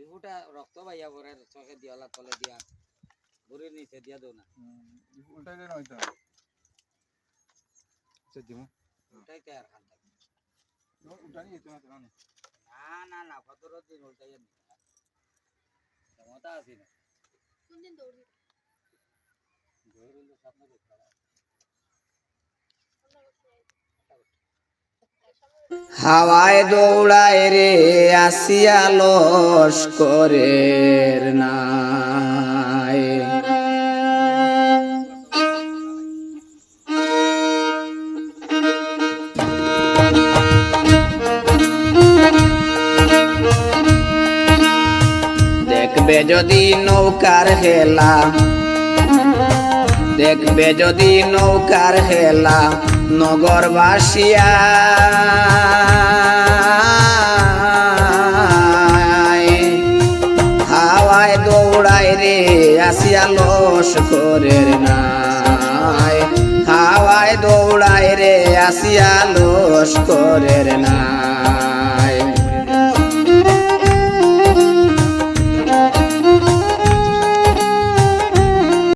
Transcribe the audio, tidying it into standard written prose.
ফুটা রক্ত বাইয়া পরে চোখে দিয়া তলে দিয়া বুড়ির নিচে দিয়া দো না উল্টাই দেন হয়তো দিমু উল্টাইতে আর খান থাকে উল্টানি যেত না না না না 15 দিন উল্টাইয়া নি ক্ষমতা আছে না কোন দিন দৌড়ি দৌড়িলে স্বপ্ন দেখতে হাওয়ায় দৌড়ায় রে আসিয়া লস্করের নাই দেখবে যদি নৌকার হেলা দেখবে যদি নৌকার হেলা নগরবাসিয়া হাওয়ায় দৌড়ায় রে আসিয়া লস্করের নাই হাওয়ায় দৌড়ায় রে আসিয়া লস্করের নাই